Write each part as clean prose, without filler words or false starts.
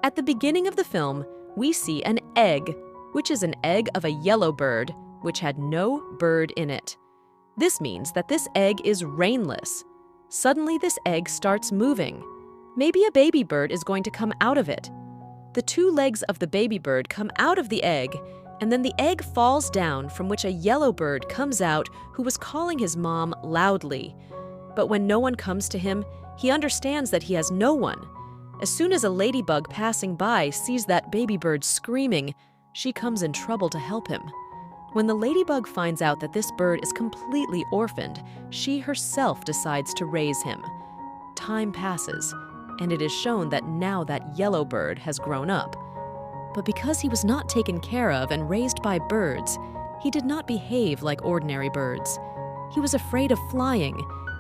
At the beginning of the film, we see an egg, which is an egg of a yellow bird, which had no bird in it. This means that this egg is rainless. Suddenly, this egg starts moving. Maybe a baby bird is going to come out of it. The two legs of the baby bird come out of the egg, and then the egg falls down, from which a yellow bird comes out who was calling his mom loudly. But when no one comes to him, he understands that he has no one. As soon as a ladybug passing by sees that baby bird screaming, she comes in trouble to help him. When the ladybug finds out that this bird is completely orphaned, she herself decides to raise him. Time passes, and it is shown that now that yellow bird has grown up. But because he was not taken care of and raised by birds, he did not behave like ordinary birds. He was afraid of flying.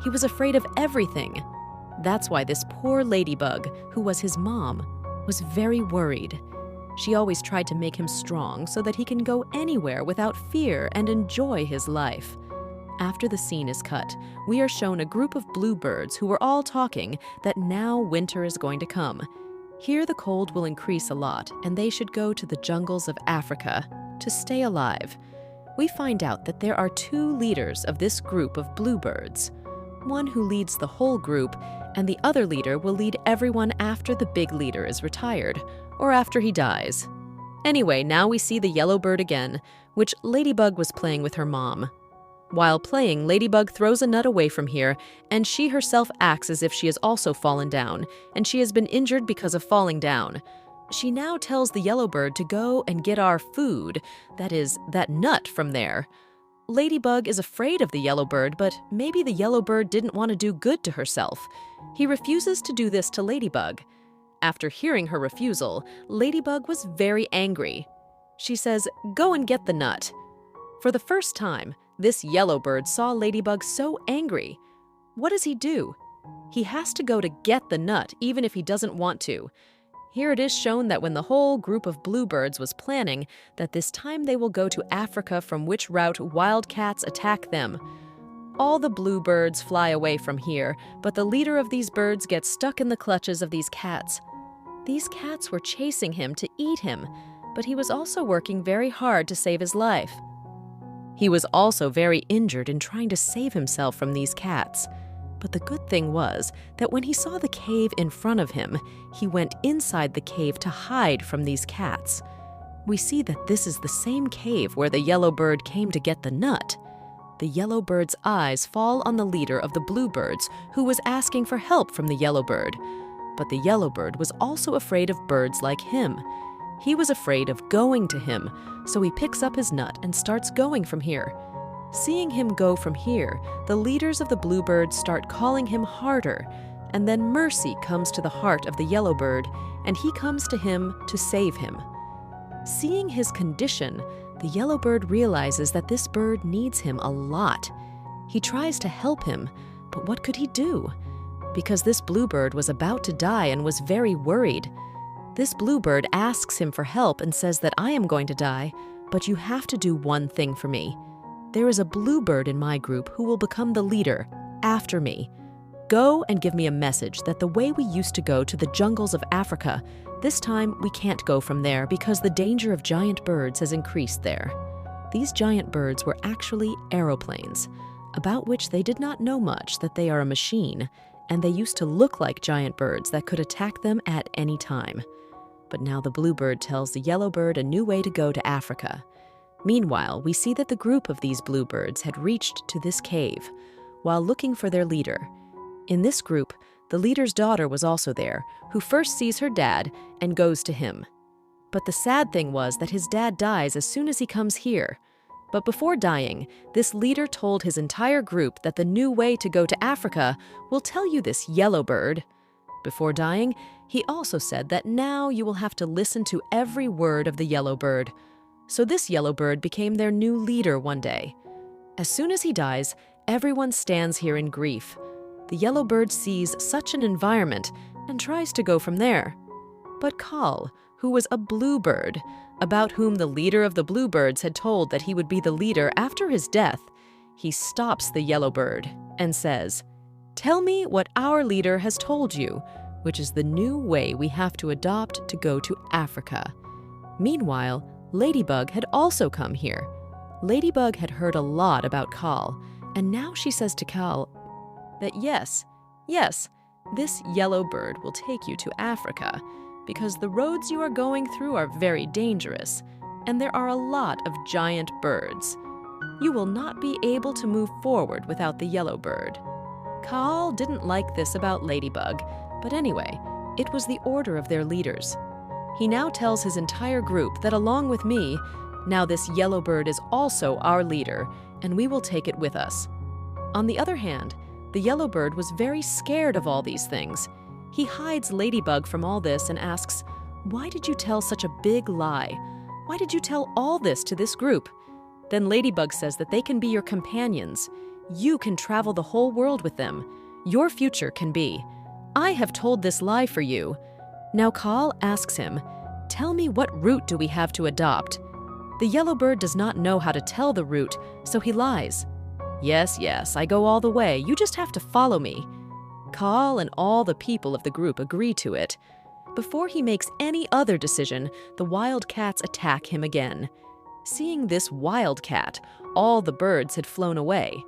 He was afraid of everything. That's why this poor ladybug, who was his mom, was very worried. She always tried to make him strong so that he can go anywhere without fear and enjoy his life. After the scene is cut, we are shown a group of bluebirds who were all talking that now winter is going to come. Here the cold will increase a lot, and they should go to the jungles of Africa to stay alive. We find out that there are two leaders of this group of bluebirds. One who leads the whole group, and the other leader will lead everyone after the big leader is retired, or after he dies. Anyway, now we see the yellow bird again, which Ladybug was playing with her mom. While playing, Ladybug throws a nut away from here, and she herself acts as if she has also fallen down, and she has been injured because of falling down. She now tells the yellow bird to go and get our food, that is, that nut from there. Ladybug is afraid of the yellow bird, but maybe the yellow bird didn't want to do good to herself. He refuses to do this to Ladybug. After hearing her refusal, Ladybug was very angry. She says, "Go and get the nut." For the first time, this yellow bird saw Ladybug so angry. What does he do? He has to go to get the nut, even if he doesn't want to. Here it is shown that when the whole group of bluebirds was planning that this time they will go to Africa, from which route wildcats attack them. All the bluebirds fly away from here, but the leader of these birds gets stuck in the clutches of these cats. These cats were chasing him to eat him, but he was also working very hard to save his life. He was also very injured in trying to save himself from these cats. But the good thing was that when he saw the cave in front of him, he went inside the cave to hide from these cats. We see that this is the same cave where the yellow bird came to get the nut. The yellow bird's eyes fall on the leader of the bluebirds, who was asking for help from the yellow bird. But the yellow bird was also afraid of birds like him. He was afraid of going to him, so he picks up his nut and starts going from here. Seeing him go from here, the leaders of the bluebirds start calling him harder, and then mercy comes to the heart of the yellow bird, and he comes to him to save him. Seeing his condition, the yellow bird realizes that this bird needs him a lot. He tries to help him, but what could he do? Because this bluebird was about to die and was very worried. This bluebird asks him for help and says that I am going to die, but you have to do one thing for me. There is a bluebird in my group who will become the leader after me. Go and give me a message that the way we used to go to the jungles of Africa, this time we can't go from there because the danger of giant birds has increased there. These giant birds were actually aeroplanes, about which they did not know much, that they are a machine, and they used to look like giant birds that could attack them at any time. But now the bluebird tells the yellow bird a new way to go to Africa. Meanwhile, we see that the group of these bluebirds had reached to this cave while looking for their leader. In this group, the leader's daughter was also there, who first sees her dad and goes to him. But the sad thing was that his dad dies as soon as he comes here. But before dying, this leader told his entire group that the new way to go to Africa will tell you this yellow bird. Before dying, he also said that now you will have to listen to every word of the yellow bird. So this yellow bird became their new leader one day. As soon as he dies, everyone stands here in grief. The yellow bird sees such an environment and tries to go from there. But Kal, who was a bluebird, about whom the leader of the bluebirds had told that he would be the leader after his death, he stops the yellow bird and says, "Tell me what our leader has told you. which is the new way we have to adopt to go to Africa. Meanwhile, Ladybug had also come here. Ladybug had heard a lot about Kal, and now she says to Kal that yes, this yellow bird will take you to Africa because the roads you are going through are very dangerous, and there are a lot of giant birds. You will not be able to move forward without the yellow bird. Kal didn't like this about Ladybug, but anyway, it was the order of their leaders. He now tells his entire group that along with me, now this yellow bird is also our leader, and we will take it with us. On the other hand, the yellow bird was very scared of all these things. He hides Ladybug from all this and asks, "Why did you tell such a big lie? Why did you tell all this to this group?" Then Ladybug says that they can be your companions. You can travel the whole world with them. Your future can be. I have told this lie for you. Now Kal asks him, "Tell me, what route do we have to adopt?" The yellow bird does not know how to tell the route, so he lies. Yes, I go all the way. You just have to follow me." Kal and all the people of the group agree to it. Before he makes any other decision, the wild cats attack him again. Seeing this wild cat, all the birds had flown away,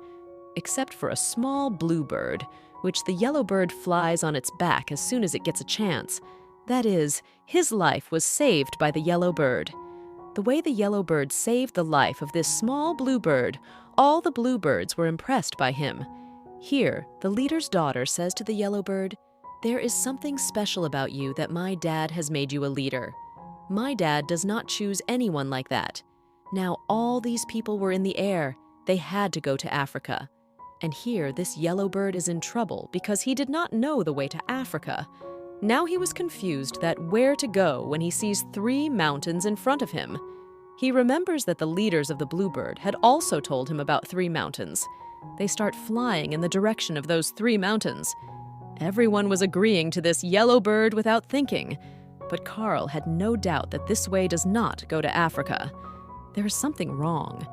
except for a small blue bird, which the yellow bird flies on its back as soon as it gets a chance. That is, his life was saved by the yellow bird. The way the yellow bird saved the life of this small blue bird, all the bluebirds were impressed by him. Here, the leader's daughter says to the yellow bird, "There is something special about you that my dad has made you a leader. My dad does not choose anyone like that. Now all these people were in the air. They had to go to Africa. And here this yellow bird is in trouble because he did not know the way to Africa. Now he was confused that where to go when he sees 3 mountains in front of him. He remembers that the leaders of the bluebird had also told him about 3 mountains. They start flying in the direction of those 3 mountains. Everyone was agreeing to this yellow bird without thinking, but Kal had no doubt that this way does not go to Africa. There is something wrong.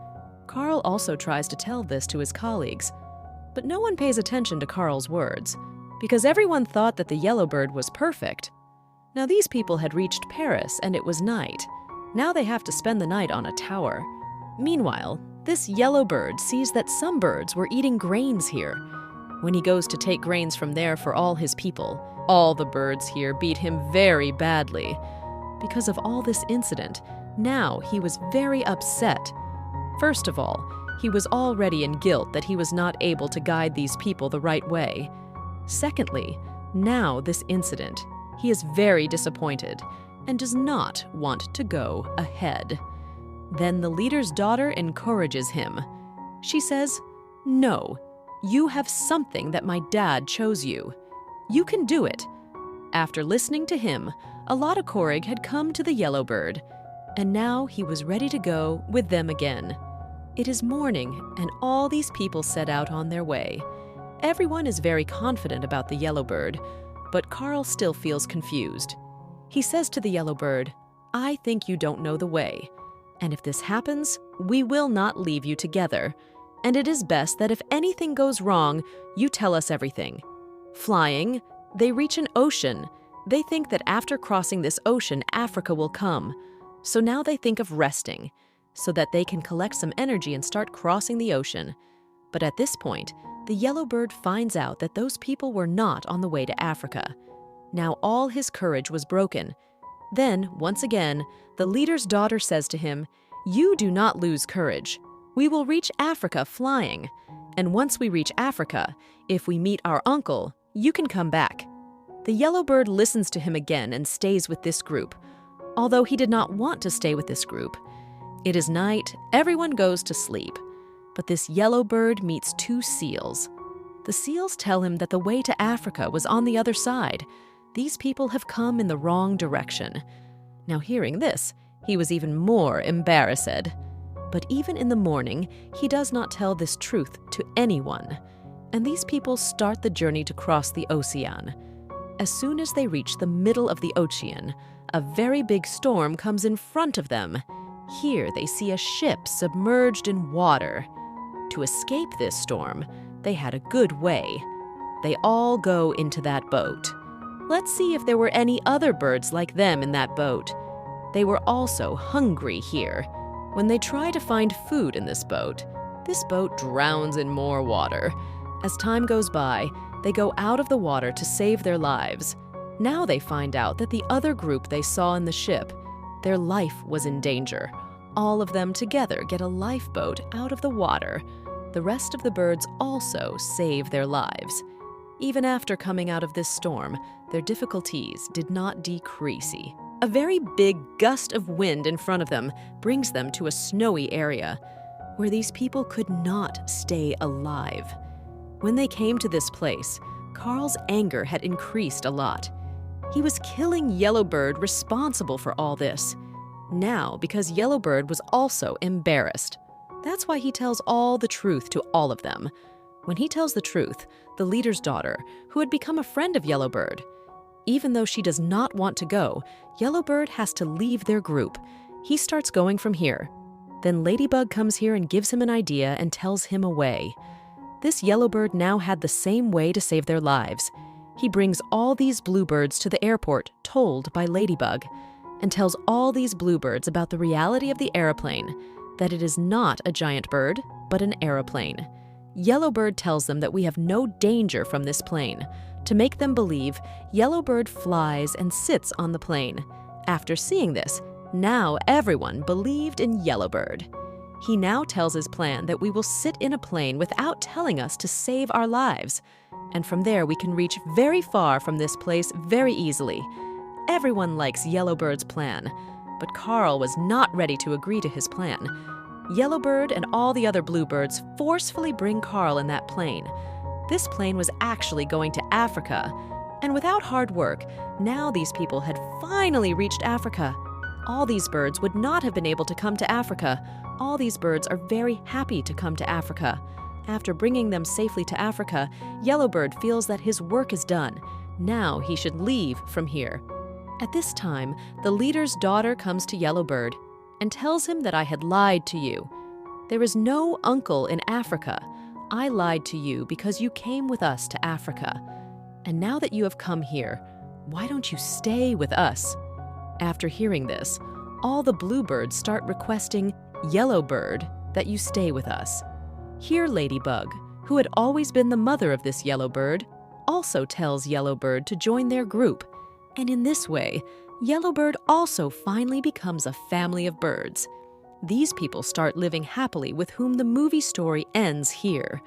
Kal also tries to tell this to his colleagues, but no one pays attention to Karl's words, because everyone thought that the yellow bird was perfect. Now these people had reached Paris and it was night. Now they have to spend the night on a tower. Meanwhile, this yellow bird sees that some birds were eating grains here. When he goes to take grains from there for all his people, all the birds here beat him very badly. Because of all this incident, now he was very upset. First of all, he was already in guilt that he was not able to guide these people the right way. Secondly, now this incident, he is very disappointed and does not want to go ahead. Then the leader's daughter encourages him. She says, "No, you have something that my dad chose you. You can do it." After listening to him, Aladakorig had come to the yellow bird, and now he was ready to go with them again. It is morning, and all these people set out on their way. Everyone is very confident about the yellow bird, but Kal still feels confused. He says to the yellow bird, "I think you don't know the way, and if this happens, we will not leave you together, and it is best that if anything goes wrong, you tell us everything." Flying, they reach an ocean. They think that after crossing this ocean, Africa will come. So now they think of resting, so that they can collect some energy and start crossing the ocean. But at this point, the yellow bird finds out that those people were not on the way to Africa. Now all his courage was broken. Then, once again, the leader's daughter says to him, "You do not lose courage. We will reach Africa flying. And once we reach Africa, if we meet our uncle, you can come back." The yellow bird listens to him again and stays with this group, although he did not want to stay with this group. It is night, everyone goes to sleep, but this yellow bird meets 2 seals. The seals tell him that the way to Africa was on the other side. These people have come in the wrong direction. Now hearing this, he was even more embarrassed. But even in the morning, he does not tell this truth to anyone. And these people start the journey to cross the ocean. As soon as they reach the middle of the ocean, a very big storm comes in front of them. Here they see a ship submerged in water. To escape this storm, they had a good way. They all go into that boat. Let's see if there were any other birds like them in that boat. They were also hungry here. When they try to find food in this boat drowns in more water. As time goes by, they go out of the water to save their lives. Now they find out that the other group they saw in the ship, their life was in danger. All of them together get a lifeboat out of the water. The rest of the birds also save their lives. Even after coming out of this storm, their difficulties did not decrease. A very big gust of wind in front of them brings them to a snowy area where these people could not stay alive. When they came to this place, Carl's anger had increased a lot. He was killing Yellowbird responsible for all this. Now, because Yellowbird was also embarrassed. That's why he tells all the truth to all of them. When he tells the truth, the leader's daughter, who had become a friend of Yellowbird, even though she does not want to go, Yellowbird has to leave their group. He starts going from here. Then Ladybug comes here and gives him an idea and tells him a way. This Yellowbird now had the same way to save their lives. He brings all these bluebirds to the airport, told by Ladybug, and tells all these bluebirds about the reality of the airplane, that it is not a giant bird, but an airplane. Yellowbird tells them that we have no danger from this plane. To make them believe, Yellowbird flies and sits on the plane. After seeing this, now everyone believed in Yellowbird. He now tells his plan that we will sit in a plane without telling us to save our lives. And from there we can reach very far from this place very easily. Everyone likes Yellowbird's plan, but Carl was not ready to agree to his plan. Yellowbird and all the other bluebirds forcefully bring Carl in that plane. This plane was actually going to Africa, and without hard work, now these people had finally reached Africa. All these birds would not have been able to come to Africa. All these birds are very happy to come to Africa. After bringing them safely to Africa, Yellowbird feels that his work is done. Now he should leave from here. At this time, the leader's daughter comes to Yellowbird and tells him that I had lied to you. There is no uncle in Africa. I lied to you because you came with us to Africa. And now that you have come here, why don't you stay with us? After hearing this, all the bluebirds start requesting, Yellowbird, that you stay with us. Here Ladybug, who had always been the mother of this Yellowbird, also tells Yellowbird to join their group. And in this way, Yellowbird also finally becomes a family of birds. These people start living happily with whom the movie story ends here.